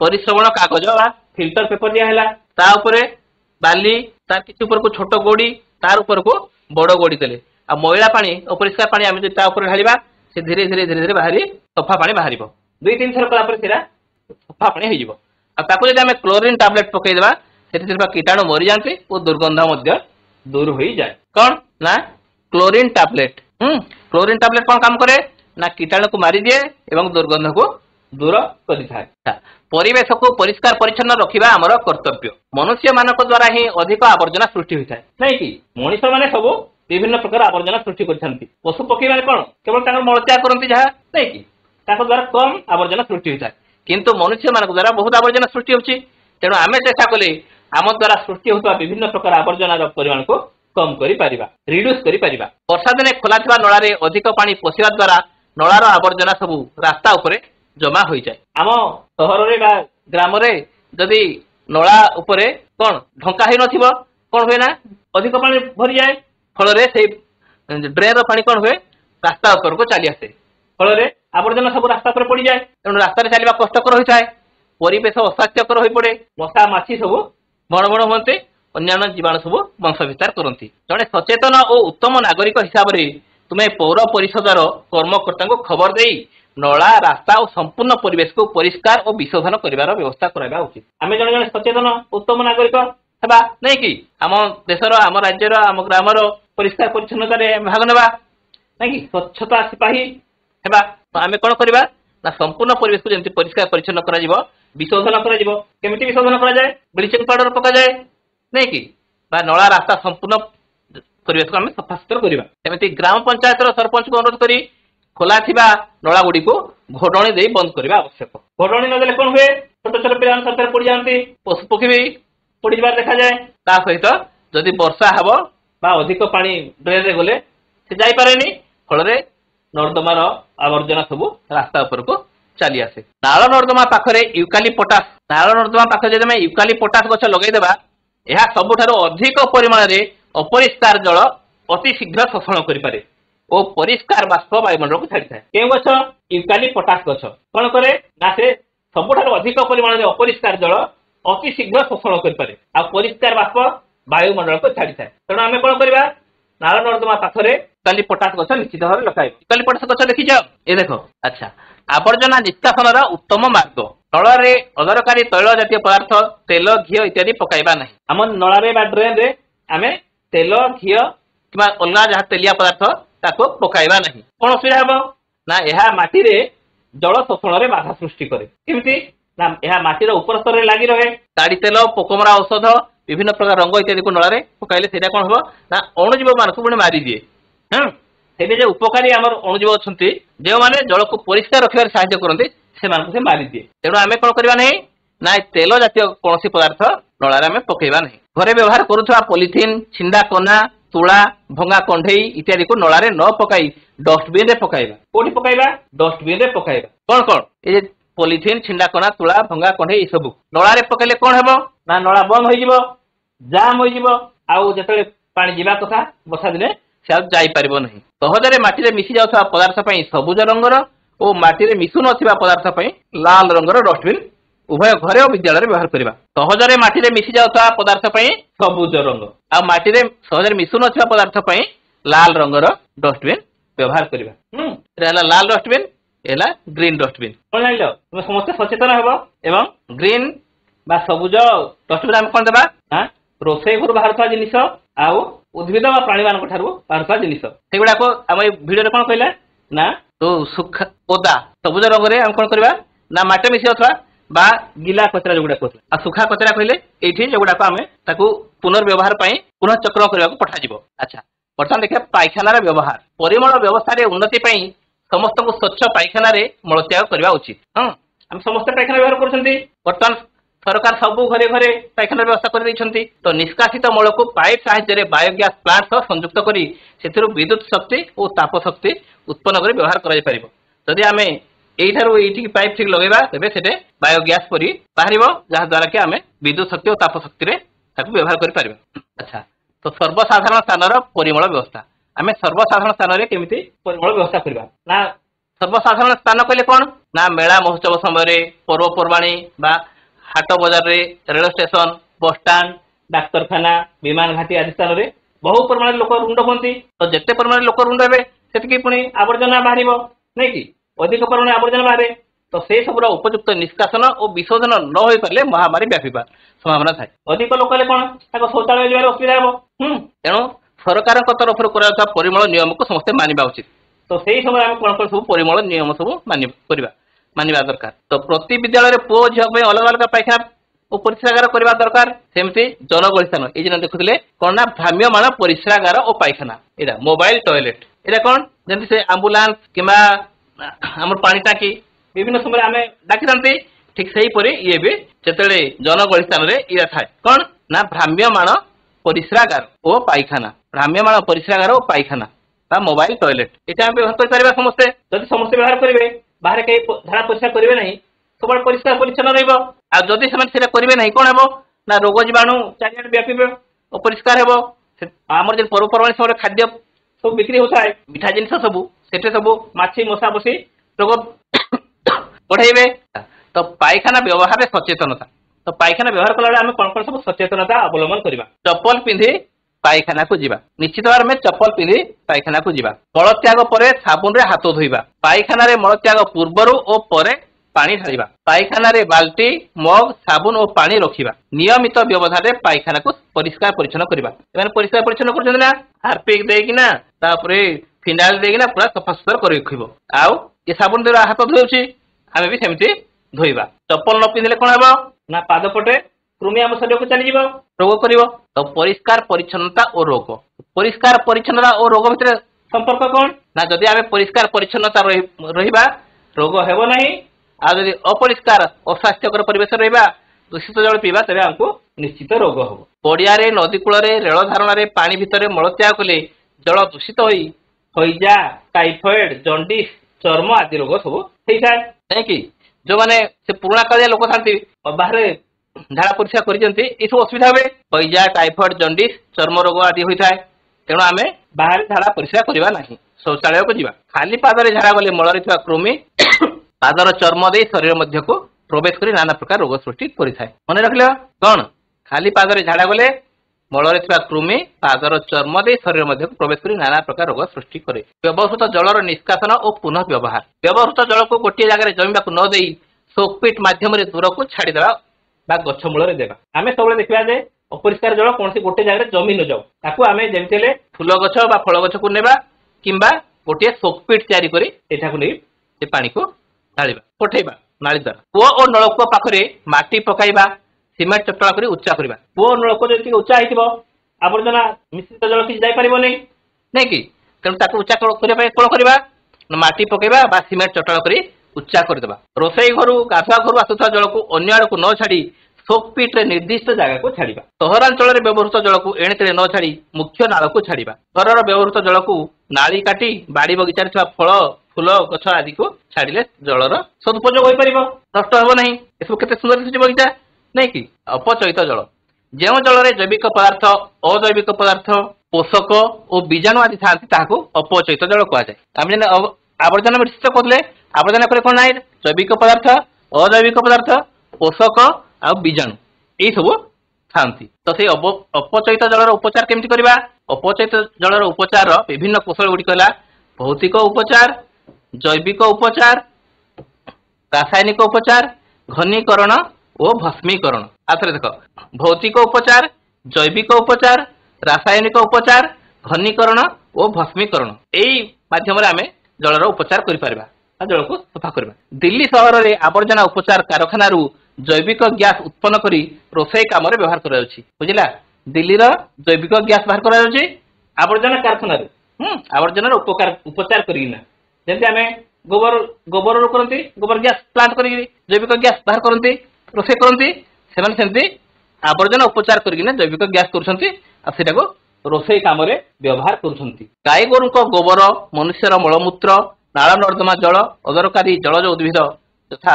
परिश्रवण कागज फिल्टर पेपर दिहला बाली तार किसी ऊपर को छोट गोड़ी तार ऊपर को बड़ गोड़ी देले आ मैला पानी अपरिष्कार पानी आम ढाला से धीरे धीरे धीरे धीरे बाहरी सफा पानी बाहर दुई तीन थर कलापर सफा पानी हो जब क्लोरीन टैबलेट पकईदेवा से कीटाणु मरी जाते और दुर्गंध दूर हो जाए कौन ना क्लोरीन टैबलेट क्लोरीन टैबलेट कौन काम करे ना कीटाणु को मारी दिए एवं दुर्गंध को दूर करिଥାଏ। परिवेश को परिष्कार परिच्छन्न रखिबा हमर कर्तव्य। मनुष्य मानक द्वारा ही अधिक आवर्जना सृष्टि होइଥାଏ नहीं कि मनुष्य माने सब विभिन्न प्रकार आवर्जना सृष्टि करछन्ति। पशु पक्षी माने कोन केवल ताकर मलत्याग करन्ति जहा नहीं कि ताकर द्वारा कम आवर्जना सृष्टि होइଥାଏ किंतु मनुष्य मानक द्वारा बहुत आवर्जना सृष्टि होछि। तेणु आमे चेष्टा कले आम द्वारा सृष्टि होता विभिन्न प्रकार आवर्जना परिमाण को कम करि परिबा रिड्यूस करि परिबा। वर्षा दिने खोला थिबा नळारे अधिक पानी पशिबा द्वारा नळार आवर्जना सब रास्ता उपरे जमा हो जाए। आम सहर रे बा ग्राम रे जदि नळा उपरे कोन ढंका हे नथिबो कोन होय ना अधिक पानी भरि जाए फल रे से ड्रेन पानी कोन होय रास्ता ऊपर को चली आसे फल रे आवर्जना सब रास्ता पर पड़ी जाए। तेणु रास्ता रे चलवा कष्टकर होइଥାଏ परिवेश अस्वास्थ्यकर होई पड़े मशा माछी सब बण बण होते अन्य जीवाणु सब वंश विस्तार करती। जड़े सचेतन और उत्तम नागरिक हिसाब से तुम्हें पौर परिषदर कर्मकर्ता को खबर दे नला रास्ता और संपूर्ण परिवेश को परिष्कार और विशोधन कर व्यवस्था करवा उचित। आम जड़े जड़े सचेतन उत्तम नागरिक हेबा नहीं कि आम देशर आम राज्यर आम ग्रामर परिष्कार परिच्छन्नता भाग नेबा नहीं कि स्वच्छता सिपाही हेबा आम कौन करवा ना संपूर्ण परिवेश को जमी परिष्कार परिच्छन्न कर विशोधन करमिति विशोधन कराए ब्लीचिंग पाउडर पका जाए नहीं कि नला रास्ता संपूर्ण परिवेश को आम सफासुतर करवा। एमती ग्राम पंचायत सरपंच को अनुरोध करी खोला थिबा नला गुडी को घोडणी दे बंद करवा आवश्यक। घोडणी नदेले कोन हुए छोट छोट पिला सरकार पड़ी जाती पशु पक्षी भी पड़ी जबार देखा जाए। ता सहित जदि वर्षा हब बा अधिक पानी ड्रेन रे गले से जाई पारेनी फल रे नर्दमार आवर्जना सब रास्ता ऊपर को चली आसे। नाल नर्दमा पाखरे यूकालिपटास नाल नर्दमा पाखरे जदि यूकालिपटास गछ लगै देबा यह सबुठारु अधिक परिमाण रे अपरिष्कार जल अति शीघ्र शोषण करि पारे ओ परिष्कार बाष्प वायुमंडल को छाड़ी थाए। केउ गछ यूकालिपटास गछ कोन करे ना से सबुठारु अधिक परिमाण रे अपरिष्कार जल अति शीघ्र शोषण करि पारे आ परिष्कार बाष्प वायुमंडल को छाड़ी थाए। तेणु आमे कोन करबा नाल नर्दमा पाखरे यूकालिपटास गछ निश्चित भाव लगाइब। यूकालिपटास गछ देखि जाओ ए देखो अच्छा आवर्जना निष्कासन उत्तम मार्ग नଳରେ ଅଦରକାରୀ ତୈଳ ଜାତୀୟ ପଦାର୍ଥ ତେଲ ଘିଅ ଇତ୍ୟାଦି ପକାଇବା ନାହିଁ। ଆମ ନଳରେ ବା ଡ୍ରେନ ରେ ଆମେ ତେଲ ଘିଅ କିମ୍ବା ଅଲଗା ଯାହା ତେଲିଆ ପଦାର୍ଥ ତାକୁ ପକାଇବା ନାହିଁ। କଣ ଅସୁବିଧା ହେବ ନା ଏହା ମାଟିରେ ଜଳ ଶୋଷଣରେ ବାଧା ସୃଷ୍ଟି କରେ। କେମିତି ନା ଏହା ମାଟିର ଉପର ସ୍ତରରେ ଲାଗି ରହେ ତାଡ଼ି ତେଲ ପୋକମରା ଔଷଧ ବିଭିନ୍ନ ପ୍ରକାର ରଙ୍ଗ ଇତ୍ୟାଦିକୁ ନଳରେ ପକାଇଲେ ସେଇଟା କଣ ହେବ ନା ଅଣୁଜୀବ ମାନଙ୍କୁ ପୁଣି ମାରିଦିଏ। ସେଠି ଯେ ଉପକାରୀ ଆମର ଅଣୁଜୀବ ଅଛନ୍ତି ଯେଉଁମାନେ ଜଳକୁ ପରିଷ୍କାର ରଖିବାରେ ସାହାଯ୍ୟ କରନ୍ତି ସେମାନଙ୍କୁ ସେ ମାରିଦିଏ। ତେଣୁ ଆମେ କଣ କରିବା ନାହିଁ ନା ତେଲ ଜାତୀୟ କୌଣସି ପଦାର୍ଥ ନଳାରେ ଆମେ ପକେଇବା ନାହିଁ। ଘରେ ବ୍ୟବହାର କରୁଥିବା ପଲିଥିନ୍ ଛିଣ୍ଡା କନା ତୁଳା ଭଙ୍ଗା କଣ୍ଢେଇ ଇତ୍ୟାଦିକୁ ନଳାରେ ନ ପକାଇ ଡଷ୍ଟବିନ ରେ ପକାଇବା। କୋଉଠି ପକାଇବା ଡଷ୍ଟବିନ ରେ ପକାଇବା। କଣ କଣ ଏ ଯେ ପଲିଥିନ୍ ଛିଣ୍ଡା କନା ତୁଳା ଭଙ୍ଗା କଣ୍ଢେଇ ଏ ସବୁ ନଳାରେ ପକେଇଲେ କଣ ହେବ ନା ନଳା ବନ୍ଦ ହୋଇଯିବ ଜାମ୍ ହୋଇଯିବ ଆଉ ଯେତେବେଳେ ପାଣି ଯିବା କଥା ବର୍ଷା ଦିନେ ସେ ଆଉ ଯାଇପାରିବ ନାହିଁ। ସହଜରେ ମାଟିରେ ମିଶି ଯାଉଥିବା ପଦାର୍ଥ ପାଇଁ ସବୁଜ ରଙ୍ଗର ଓ ମାଟିରେ ମିଶୁ ନଥିବା ପଦାର୍ଥ ପାଇଁ ଲାଲ ରଙ୍ଗର ଡଷ୍ଟବିନ୍ ଉଭୟ ଘରେ ଓ ବିଦ୍ୟାଳୟରେ ବ୍ୟବହାର କରିବା। ସହଜରେ ମାଟିରେ ମିଶି ଯାଉଥିବା ପଦାର୍ଥ ପାଇଁ ସବୁଜ ରଙ୍ଗ ଆଉ ମାଟିରେ ସହଜରେ ମିଶୁ ନଥିବା ପଦାର୍ଥ ପାଇଁ ଲାଲ ରଙ୍ଗର ଡଷ୍ଟବିନ୍ ବ୍ୟବହାର କରିବା। ଏଟା ହେଲା ଲାଲ ଡଷ୍ଟବିନ୍ ହେଲା ଗ୍ରୀନ୍ ଡଷ୍ଟବିନ୍। କଣ ଜାଣିଲ ତୁମେ ସମସ୍ତେ ସଚେତନ ହେବ ଏବଂ ଗ୍ରୀନ୍ ବା ସବୁଜ ଡଷ୍ଟବିନ୍ ଆମେ କଣ ଦେବା ନା ରୋଷେଇ ଘରୁ ବାହାରୁଥିବା ଜିନିଷ ଆଉ ଉଦ୍ଭିଦ ବା ପ୍ରାଣୀ ମାନଙ୍କ ଠାରୁ ବାହାରୁଥିବା ଜିନିଷ ସେଗୁଡାକ ଆମ ଏଇ ଭିଡିଓରେ କଣ କହିଲା ନା तो सुखा ओदा सबुज रंग रे हम कौन करवा ना माटे मिसी अथवा बा गिला कचरा जोगुडा कहते आ सुखा कचरा कहले एठी जोगुडा को हमें ताकू पुनर्व्यवहार पई पुनः चक्र करबा को पठा जिवो। अच्छा वर्तमान देखिए पायखाना रे व्यवहार परिमल व्यवस्था रे उन्नति पई समस्त को स्वच्छ पायखाना रे मलत्याग करबा उचित। हम समस्त पायखाना व्यवहार करछंती वर्तमान सरकार सब घरे घरे पायखाना व्यवस्था कर दैछंती तो निष्कासित मल को पाइप साहाय्य बायोगैस प्लांट सह संयुक्त करी सेथिरु विद्युत शक्ति और ताप शक्ति उत्पन्न कर व्यवहार कर पारिबो। जदि आमे एइठारु एइठी पाइप ठीक लगेबा तबे सेटे बायोगैस परी बाहरिबो जहा द्वारा कि आमे विद्युत शक्ति और ताप शक्ति रे ताकू व्यवहार कर पारिबो। अच्छा तो सर्वसाधारण स्थानर परिमल व्यवस्था आमे सर्वसाधारण स्थान रे केमिति परिमल व्यवस्था करबा ना सर्वसाधारण स्थान कहले कोन ना मेला महोत्सव समय पर्वपर्वाणी बा हाट बजार रे रेल स्टेशन बस स्टैंड डाक्तरखाना विमान घाटी आदि स्थान रे बहु परिमाण लोक रुंड होती तो जिते परिमाण लोक रुंड हे से पुणी आवर्जना बाहर नहीं कि अधिक परिमाण आवर्जना बाहर तो से सब उपयुक्त निष्कासन और विशोधन न हो पारे महामारी व्यापीबार संभावना थाए। अधिक लोक कौन शौचालय जावार असुविधा हे तेणु सरकार तरफ परिमल नियम को समस्ते मानिबा उचित। तो से समय आम कौन सब परिमल नियम सब मानिबा मानिबा दरकार। तो प्रति विद्यालय पुओ झियो पे अलग अलग पायखाना और परिस्रागार करबा दरकार। सेमती जनगहली स्थान ए जन देखुथिले कोन ना भ्राम्यमाण परिस्रागार और पायखाना एटा मोबाइल टॉयलेट एटा कोन जेंति से एम्बुलेंस किबा हमर पानी टाकी विभिन्न समय आमे डाकी दंती ठीक सही परे ये भी जेतेले जनगहली स्थान रे इरा थाए कोन ना भ्राम्यमाण परिस्रागार और पायखाना भ्राम्यमाण परिस्रागार और पायखाना ता मोबाइल टॉयलेट एटा हम व्यवहार कर पारिबा समस्ते जदि समस्ते व्यवहार करिवे बाहर के धारा परिस्कार करिवे नहीं सबल परिस्कार परिच्छन्न रहइबो आ जदि समान सेटा करिवे नहीं कोन हेबो ना रोग जीवाणु चारियाड व्यापीबो और परिस्कार हेबो हमर जे पर्वपर्वाणी समय खाद्य सब बिक्री होता है मिठा जिनिस सब सेटे सब माछी मशा बसी रोग बढ़ाइबे। तो पायखाना व्यवहार रे सचेतनता तो पायखाना व्यवहार कला आम कौन कौन सब सचेतनता अवलंबन करवा चप्पल पिंधि पायखाना को जीवा निश्चित भाव में चप्पल पिंधि पायखाना को जीवा मलत्याग पर साबुन रे हाथ धोइबा पायखाना रे मलत्याग पूर्वर और पर पानी ढालिबा पायखाना रे बाल्टी मग साबुन और पानी रखिबा नियमित व्यवधान रे पायखाना को परिष्कार परिच्छन्न करबा एमाने परिष्कार परिच्छन्न करछन ना हार्पिक देकिना तापरे फिनाइल देकिना पूरा सफा सुतर करि रखिबो आउ ए साबुन दे हाथ धोउची आमे भी सेमती धोइबा चप्पल न पिंधिले कोन हेबो ना पाद पटे कृमि आम शरीर को चली रोग कर। तो परिष्कार परिच्छन्नता और रोग परिष्कार परिच्छन्नता और रोग भितर संपर्क कौन ना जदि आम परिष्कार परिच्छन्नता रहिबा रोग हेबो नहीं आ जदि अपरिष्कार अस्वास्थ्यकर परिवेश रहिबा दूषित जल पीबा तेरे हमको निश्चित रोग हम पड़िया रे नदी कूल रेल धारणा रे पानी भितर मलत्याग कले जल दूषित होई हईजा टाइफॉइड जंडिस चर्म आदि रोग सब होता है कि जो माने से पुराना कालिया लोक था बाहर झाड़ा परिस्रा कर सब असुविधा हुए हईजा टाइफॉइड जंडिस चर्म रोग आदि होता है तेणु आम बाहर झाड़ा परिस्रा करवा ना शौचालय को जीवा खाली पादरे झाड़ा गले मल कृमि पादर चर्म दे शरीर मध्य को प्रवेश कर नाना प्रकार रोग सृष्टि करें मन रखिल कौन खाली पादरे झाड़ा गले मल कृमि पादर चर्म दे शरीर मध्य को प्रवेश कर नाना प्रकार रोग सृष्टि करे। व्यवहृत जलर निष्कासन और पुनः व्यवहार व्यवहृत जल को गोटे जगह जमीवा न दे सोकपिट माध्यम दूर को छाड़देवा बा गछ मूल देवा आम सब देखा जे अपरिष्कार जल कौन गोटे जगह जमी न जाऊ ताकू आम जमी फूल गछ बा फल गछ को नेबा किंबा गोटे सोकपिट तैयारी करी एठाकू नहीं से पानी को ढालिबा पठेबा नाली द्वारा कूଅ और नलकूप पाखरे माटी पकाइबा सीमेंट चपटा कर उच्चा करवा कूଅ और नलकूप जो उच्चा होइतिबो आवर्जना मिश्रित जल किसी जाई परिबो नहीं कि तेणु ताकू उच्चा करबा कोन करबा माटी पकाइबा बा सीमेंट चपटा कर उच्चा करदेबा रोसई घर गाधुआ घर आसुवा जल को अन्य आड़ को न छाड़ी सोकपिट निर्दिष्ट जगह को छाड़ा सहरांचल व्यवहृत जल को एणेतेणे न छाड़ी मुख्य नाल को छाड़ा घर व्यवहृत जल को नाली काटी बाड़ी बगीचार फल फूल गछ आदि को छाड़िले जलर सदुपयोग नष्ट हे ना ये सब केते सुंदर दिशुची बगीचा नहीं कि अपचयित जल जो जल जैविक पदार्थ अजैविक पदार्थ पोषक और बीजाणु आदि था अपचयित जल कहुए आम आवर्जना मिश्रित कहते आवर्जना पर कौन ना जैविक पदार्थ अजैविक पदार्थ पोषक आ बीजाणु ये सब था तो से अपचयित जलर उपचार केमती करवा अपचयित जलर उपचार विभिन्न कौशल गुड़िक भौतिक उपचार जैविक उपचार रासायनिक उपचार घनीकरण और भस्मीकरण आथरे देख भौतिक उपचार जैविक उपचार रासायनिक उपचार घनीकरण और भस्मीकरण यही माध्यम आम जलर उपचार कर जल को सफा करवा दिल्ली सहर में आवर्जना उपचार कारखाना जैविक गैस उत्पन्न करी रोसई काम व्यवहार कर बुझला दिल्ली जैविक गैस बाहर कर आवर्जना कारखाना आवर्जना उपचार करना जमी आम गोबर गोबर करती गोबर गैस प्लांट कर जैविक गैस बाहर करती रोसे करती से आवर्जना उपचार करना जैविक गैस कर रोसई काम व्यवहार कर गोरु गोबर मनुष्यर मलमूत्र नाल नर्दमा जल अदरकारी जलज उद्भिद तथा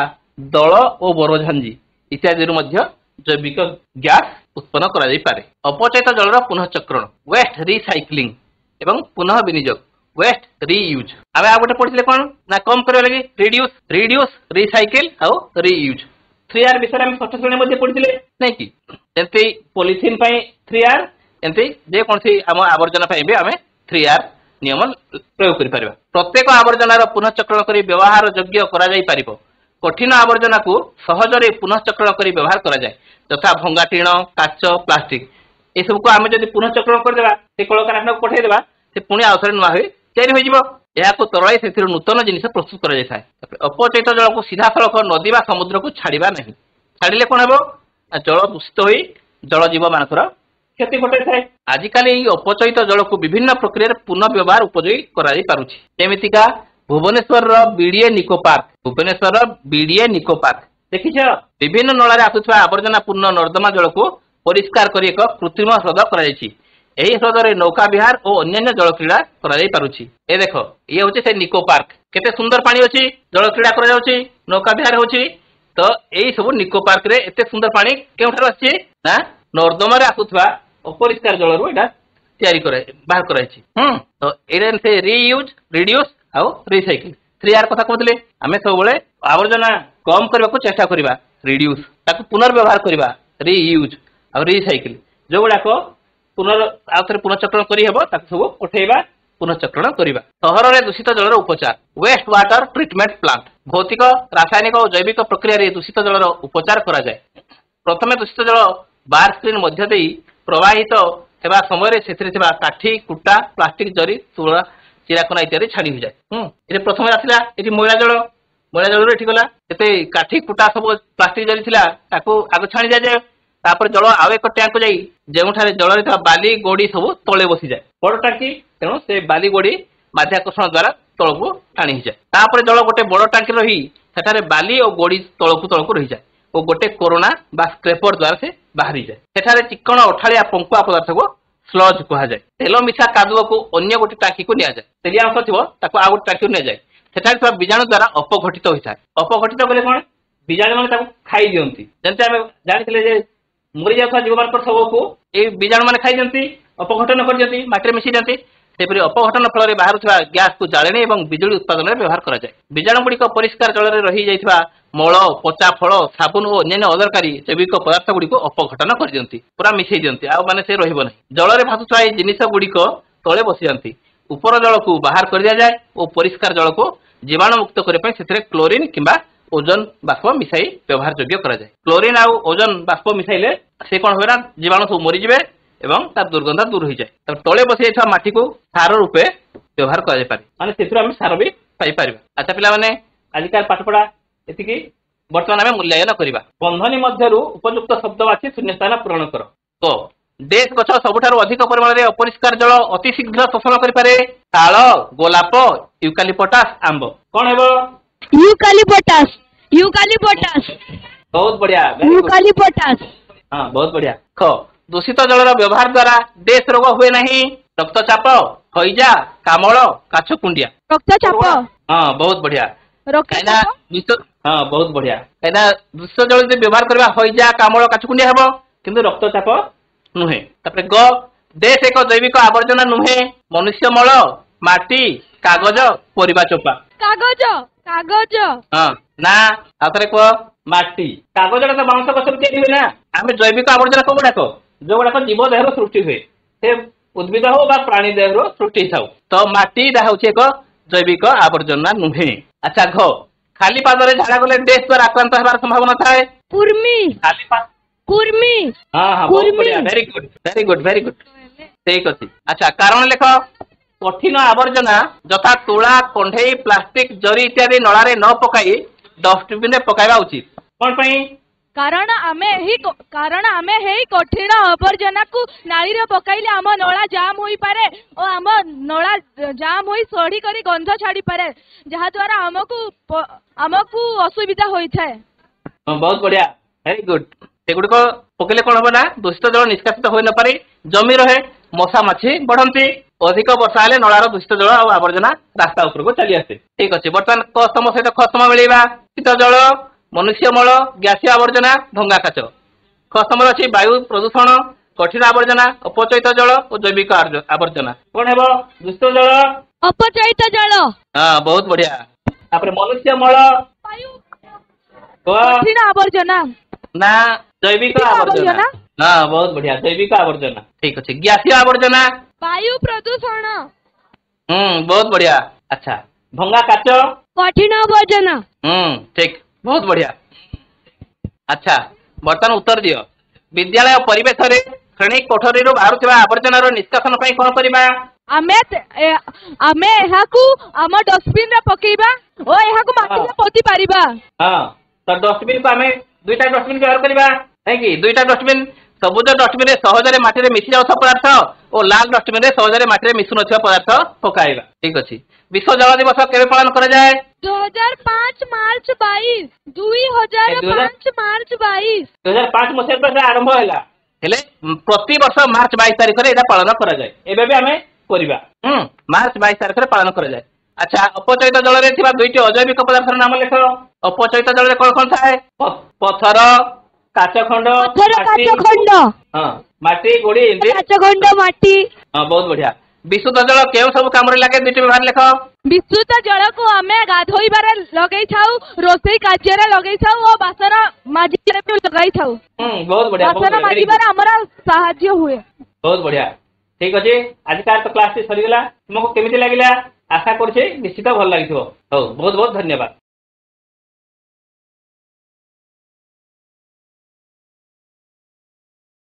दल और बोरझांजी इत्यादि जैविक गैस उत्पन्न कर अपचयित जलर पुनःचक्रण वेस्ट रिसाइक्लिंग एवं पुनः विनियोग वेस्ट रीयूज आम आ गए पढ़ी कौन ना कम करने लगे रिड्यूस रिड्यूस रिसाइकिल आउ रीयूज 3R विषय में षष्ठ श्रेणी में पढ़ी नहीं कि एमती पॉलिथिन 3R एमती जेकोसी आम आवर्जना भी आम 3R नियम प्रयोग कर प्रत्येक आवर्जनार पुनःचक्रण कर व्यवहार योग्य कर कठिन आवर्जना को सहजरे पुनःचक्रण कर व्यवहार कराए तथा भंगा टीण काच प्लास्टिक ये सब को आम जब पुनःचक्रण करदे से कलकारखाना को पठेदेवा से पुणी आउे नुआ तैयारी हो ଏହାକୁ ତରଳାଇ ସେଥିରୁ ନୂତନ ଜିନିଷ ପ୍ରସ୍ତୁତ କରାଯାଇଥାଏ। ଅପଚୟିତ ଜଳକୁ ସିଧାସଳଖ ନଦୀ ବା ସମୁଦ୍ରକୁ ଛାଡ଼ିବା ନାହିଁ। ଛାଡ଼ିଲେ କଣ ହେବ? ଜଳ ଦୂଷିତ ହୋଇ ଜଳ ଜୀବ ମାନଙ୍କର କ୍ଷତି ଘଟାଇଥାଏ। ଆଜିକାଲି ଏହି ଅପଚୟିତ ଜଳକୁ ବିଭିନ୍ନ ପ୍ରକ୍ରିୟାରେ ପୁନଃ ବ୍ୟବହାର ଉପଯୋଗୀ କରାଯାଇ ପାରୁଛି। ଯେମିତିକା ଭୁବନେଶ୍ୱରର ବିଡିଏ ନିକୋ ପାର୍କ ଦେଖିଛ? ବିଭିନ୍ନ ନଳାରେ ଆସୁଥିବା ଆବର୍ଜନା ପୂର୍ଣ୍ଣ ନର୍ଦ୍ଦମା ଜଳକୁ ପରିଷ୍କାର କରି ଏକ କୃତ୍ରିମ ହ୍ରଦ କରାଯାଇଛି। ଏହି ହ୍ରଦରେ ନୌକା ବିହାର ଓ ଅନ୍ୟାନ୍ୟ ଜଳ କ୍ରୀଡ଼ା କରାଯାଇ ପାରୁଛି। ଏ ଦେଖ, ଇଏ ହଉଛି ସେ ନିକୋ ପାର୍କ। କେତେ ସୁନ୍ଦର ପାଣି ଅଛି, ଜଳ କ୍ରୀଡ଼ା କରାଯାଉଛି, ନୌକା ବିହାର ହଉଛି। ତ ଏଇ ସବୁ ନିକୋ ପାର୍କ ରେ ଏତେ ସୁନ୍ଦର ପାଣି କେଉଁଠାରୁ ଆସିଛି ନା ନର୍ଦ୍ଦମାରେ ଆସୁଥିବା ଅପରିଷ୍କାର ଜଳରୁ ଏଇଟା ବାହାର କରାଯାଇଛି। ତ ଏଇଟା ସେ ରିୟୁଜ, ରିଡ୍ୟୁସ ଆଉ ରିସାଇକେଲ 3R କଥା କହୁଥିଲେ। ଆମେ ସବୁବେଳେ ଆବର୍ଜନା କମ କରିବାକୁ ଚେଷ୍ଟା କରିବା, ରିଡ୍ୟୁସ, ତାକୁ ପୁନର୍ବ୍ୟବହାର କରିବା, ରିୟୁଜ ଆଉ ରିସାଇକେଲ, ଯୋଉଗୁଡାକ ଆଉ ଥରେ ପୁନଃଚକ୍ରଣ କରିହେବ ତାକୁ ସବୁ ଉଠେଇବା, ପୁନଃଚକ୍ରଣ କରିବା। ସହରରେ ଦୂଷିତ ଜଳର ଉପଚାର, ୱେଷ୍ଟ ୱାଟର ଟ୍ରିଟମେଣ୍ଟ ପ୍ଲାଣ୍ଟ। ଭୌତିକ, ରାସାୟନିକ ଓ ଜୈବିକ ପ୍ରକ୍ରିୟାରେ ଦୂଷିତ ଜଳର ଉପଚାର କରାଯାଏ। ପ୍ରଥମେ ଦୂଷିତ ଜଳ ବାର ସ୍କ୍ରିନ୍ ମଧ୍ୟ ଦେଇ ପ୍ରବାହିତ ହେବା ସମୟରେ ସେଥିରେ ଥିବା କାଠି, କୁଟା, ପ୍ଲାଷ୍ଟିକ ଜରି, ତୁଳା, ଚିରାକନା ଇତ୍ୟାଦି ଛାଡି ହୋଇଯାଏ। ଏଠି ପ୍ରଥମେ ଆସିଲା ଏଠି ମଇଳା ଜଳରୁ ଏଠି ଗଲା ଏତେ କାଠି, କୁଟା ସବୁ ପ୍ଲାଷ୍ଟିକ ଜରି ଥିଲା, ତାକୁ ଆଗ ଛାଣି ଦିଆଯାଏ। ତାପରେ ଜଳ ଆଉ ଏକ ଟ୍ୟାଙ୍କକୁ ଯାଇ ଯେଉଁଠାରେ ଜଳରେ ଥିବା ବାଲି, ଗୋଡି ସବୁ ତଳେ ବସିଯାଏ। ବଡ ଟାଙ୍କି, ତେଣୁ ସେ ବାଲି, ଗୋଡି ମାଧ୍ୟାକର୍ଷଣ ଦ୍ଵାରା ତଳକୁ ଟାଣି ହେଇଯାଏ। ତାପରେ ଜଳ ଗୋଟେ ବଡ ଟାଙ୍କି ରହି ସେଠାରେ ବାଲି ଓ ଗୋଡି ତଳକୁ ରହିଯାଏ ଓ ଗୋଟେ କୋରୋନା ବା ସ୍କ୍ରେପର ଦ୍ଵାରା ସେ ବାହାରିଯାଏ। ସେଠାରେ ଚିକଣ ଅଠାଳିଆ ପଙ୍କୁଆ ପଦାର୍ଥକୁ ସ୍ଲଜ କୁହାଯାଏ। ତେଲ ମିଶା କାଦୁଅକୁ ଅନ୍ୟ ଗୋଟେ ଟାଙ୍କିକୁ ନିଆଯାଏ। ତେଲିଆ ଅଂଶ ଥିବ ତାକୁ ଆଉ ଗୋଟେ ଟାଙ୍କିକୁ ନିଆଯାଏ। ସେଠାରେ ଥିବା ବୀଜାଣୁ ଦ୍ଵାରା ଅପଘଟିତ ହୋଇଥାଏ। ଅପଘଟିତ କଲେ କଣ? ବୀଜାଣୁ ମାନେ ତାକୁ ଖାଇ ଦିଅନ୍ତି। ଯେମିତି ଆମେ ଜାଣିଥିଲେ ଯେ ମରିଯାଉଥିବା ଜୀବମାନଙ୍କର ଶବକୁ ଏଇ ବୀଜାଣୁ ମାନେ ଖାଇ ଦିଅନ୍ତି, ଅପଘଟନ କରିଦିଅନ୍ତି, ମାଟିରେ ମିଶି ଦିଅନ୍ତି। ସେପରି ଅପଘଟନ ଫଳରେ ବାହାରୁଥିବା ଗ୍ୟାସକୁ ଜାଳେଣୀ ଏବଂ ବିଜୁଳି ଉତ୍ପାଦନରେ ବ୍ୟବହାର କରାଯାଏ। ବୀଜାଣୁ ଗୁଡିକ ପରିଷ୍କାର ଜଳରେ ରହିଯାଇଥିବା ମଳ, ପଚା ଫଳ, ସାବୁନ ଓ ଅନ୍ୟାନ୍ୟ ଅଦରକାରୀ ଜୈବିକ ପଦାର୍ଥ ଗୁଡିକୁ ଅପଘଟନ କରିଦିଅନ୍ତି, ପୁରା ମିଶେଇ ଦିଅନ୍ତି, ଆଉ ମାନେ ସେ ରହିବ ନାହିଁ। ଜଳରେ ଭାସୁଥିବା ଏହି ଜିନିଷ ଗୁଡିକ ତଳେ ବସିଯାନ୍ତି। ଉପର ଜଳକୁ ବାହାର କରିଦିଆଯାଏ ଓ ପରିଷ୍କାର ଜଳକୁ ଜୀବାଣୁ ମୁକ୍ତ କରିବା ପାଇଁ ସେଥିରେ କ୍ଲୋରିନ କିମ୍ବା ଓଜନ ବାଷ୍ପ ମିଶାଇ ବ୍ୟବହାର ଯୋଗ୍ୟ କରାଯାଏ। କ୍ଲୋରିନ ଆଉ ଓଜନ ବାଷ୍ପ ମିଶାଇଲେ ସେ କଣ ହୁଏ ନା ଜୀବାଣୁ ସବୁ ମରିଯିବେ ଏବଂ ତାର ଦୁର୍ଗନ୍ଧ ଦୂର ହୋଇଯାଏ। ତଳେ ବସି ଯାଇଥିବା ମାଟିକୁ ସାର ରୂପେ ବ୍ୟବହାର କରାଯାଇପାରେ, ମାନେ ସେଥିରୁ ଆମେ ସାର ବି ପାଇପାରିବା। ଆଚ୍ଛା ପିଲାମାନେ, ଆଜିକାଲି ପାଠପଢା ଏତିକି। ବର୍ତ୍ତମାନ ଆମେ ମୂଲ୍ୟାୟନ କରିବା। ବନ୍ଧନୀ ମଧ୍ୟରୁ ଉପଯୁକ୍ତ ଶବ୍ଦ ବାଛି ଶୂନ୍ୟସ୍ଥାନ ପୂରଣ କର। ତ ଡେସ୍ ଗଛ ସବୁଠାରୁ ଅଧିକ ପରିମାଣରେ ଅପରିଷ୍କାର ଜଳ ଅତି ଶୀଘ୍ର ଶୋଷଣ କରିପାରେ? ତାଳ, ଗୋଲାପ, ୟୁକାଲିପଟାସ, ଆମ୍ବ। କଣ ହେବ? यूकालिपटास। ବହୁତ ବଢିଆ, यूकालिपटास। ହଁ ବହୁତ ବଢିଆ। ଖ ଦୂଷିତ ଜଳର ବ୍ୟବହାର ଦ୍ୱାରା ଡେସ୍ ରୋଗ ହୁଏ ନାହିଁ? ରକ୍ତଚାପ, ହଇଜା, କାମଳ, କାଛକୁଣ୍ଡିଆ। रक्तचाप। ହଁ ବହୁତ ବଢିଆ। रक्तचाप। ହଁ ବହୁତ ବଢିଆ। କାହିଁକିନା ଦୂଷିତ ଜଳ ଯଦି ବ୍ୟବହାର କରିବା ହଇଜା, କାମଳ, କାଛକୁଣ୍ଡିଆ ହେବ, କିନ୍ତୁ ରକ୍ତଚାପ ନୁହେଁ। ତାପରେ ଗ ଡେସ୍ ଏକ ଜୈବିକ ଆବର୍ଜନା ନୁହେଁ? ମନୁଷ୍ୟ ମଳ, ମାଟି, କାଗଜ, ପରିବା ଚୋପା। कागज। कागज। ହଁ ନା, ଆଉ ଥରେ କୁହ। ମାଟି। କାଗଜଟା ତ ବାଉଁଶ ଗଛରୁ ତିଆରି ହୁଏ ନା। ଆମେ ଜୈବିକ ଆବର୍ଜନା କୋଉଗୁଡାକ? ଯୋଉଗୁଡାକ ଜୀବ ଦେହରୁ ସୃଷ୍ଟି ହୁଏ, ସେ ଉଦ୍ଭିଦ ହଉ ବା ପ୍ରାଣୀ ଦେହରୁ ସୃଷ୍ଟି ହେଇଥାଉ। ତ ମାଟି ଟା ହଉଛି ଏକ ଜୈବିକ ଆବର୍ଜନା ନୁହେଁ। ଆଚ୍ଛା ଘ ଖାଲି ପାଦରେ ଝାଡା ଗଲେ ଡେସ୍ ଦ୍ୱାରା ଆକ୍ରାନ୍ତ ହେବାର ସମ୍ଭାବନା ଥାଏ? कुर्मी। ଖାଲି कुर्मी। ହଁ ହଁ ବହୁତ ବଢିଆ, ଭେରି ଗୁଡ। ଠିକ ଅଛି। ଆଚ୍ଛା କାରଣ ଲେଖ। କଠିନ ଆବର୍ଜନା ଯଥା ତୁଳା, କଣ୍ଢେଇ, ପ୍ଲାଷ୍ଟିକ, ଜରି ଇତ୍ୟାଦି ନଳାରେ ନ ପକାଇ ଡଷ୍ଟବିନ୍ ରେ ପକାଇବା ଉଚିତ। କଣ ପାଇଁ? कारण आमे हेई कठिन आवर्जना को नाली रे पकाइले आम नळा जाम होई पारे और आम नळा जाम होई सड़ी करी गंध छाड़ी पारे, जहा द्वारा हमकु असुविधा होई थाए। बहुत बढ़िया, वेरी गुड। सेगुड़िक पकेले कौन हम ना दूषित जल निष्कासित हो न पारे, जमी रहे, मशा माछी बढ़ती, अधिक वर्षा हेले नଳାର दूषित जल और आवर्जना रास्ता ऊपर को चली आसे। ठीक अच्छे। बर्तमान कस्तम सहित खस्तम मिलवा। शीत जल, मनुष्य मल, ग्यासीय आवर्जना, भंगा काच। खस्तम अच्छी वायु प्रदूषण, कठिन आवर्जना, अपचयित जल और जैविक आवर्जना। कौन है दूषित जल? अपचयित जल। हाँ बहुत बढ़िया। मनुष्य मल, कठिन आवर्जना ना जैविक आवर्जना। हाँ बहुत बढ़िया, जैविक आवर्जना। ठीक अच्छे। ग्यासीय आवर्जना, वायु प्रदूषण। बहुत बढ़िया। अच्छा भंगा काच, कठिन आवर्जना। ठीक, बहुत बढ़िया। अच्छा बर्तमान उत्तर दियो। विद्यालय परिवेश रे श्रेणी कोठरी बाहर आवर्जनार निष्कासन कौन करवा? आमे आमे एहाकू आम डस्टबिन रे पकेइबा ओ एहाकू माटी रे पोती पारिबा। हां तो डस्टबिन को आमे दुईटा डस्टबिन व्यवहार करबा है कि दुईटा डस्टबिन सबुज डस्टबिन रे सहजरे माटी रे मिसि जाउथ पदार्थ और लाल डस्टबिन रे सहजरे माटी रे मिसु नथिबा पदार्थ पकाइबा। ठीक अछि। विश्व जल दिवस केबे पालन करा जाय? 2005 मार्च 22 2005 मार्च 22 2005 मसिया पर आरंभ हैला हेले प्रति वर्ष मार्च 22 तारिख रे एटा पालन करा जाय। एबे भी आमे करिबा मार्च 22 तारिख रे पालन करा जाय। अच्छा अपचयित जल रे थिबा दुईटी अजैविक पदार्थर नाम लेख। अपचयित जल रे कोन कोन थाए? पत्थर काचखंड हां माटी गोड़ी काचखंड माटी। हां बहुत बढ़िया। विशुद्ध जल केउ सब काम रे लागे दुईटी व्यवहार लेख। विशुद्ध जल को आमे गाधोइबारे लगै थाउ रोसई कार्य रे लगै थाउ और बासन माजी रे भी लगाई थाउ। बहुत बढ़िया। बासन माजीबारे हमरा सहाय्य हुए। बहुत बढ़िया। ठीक अछि। आज कार तो क्लास सरी गेला तुमको केमिति लागिला आशा करछे निश्चित भल लागिथो। हो बहुत बहुत धन्यवाद।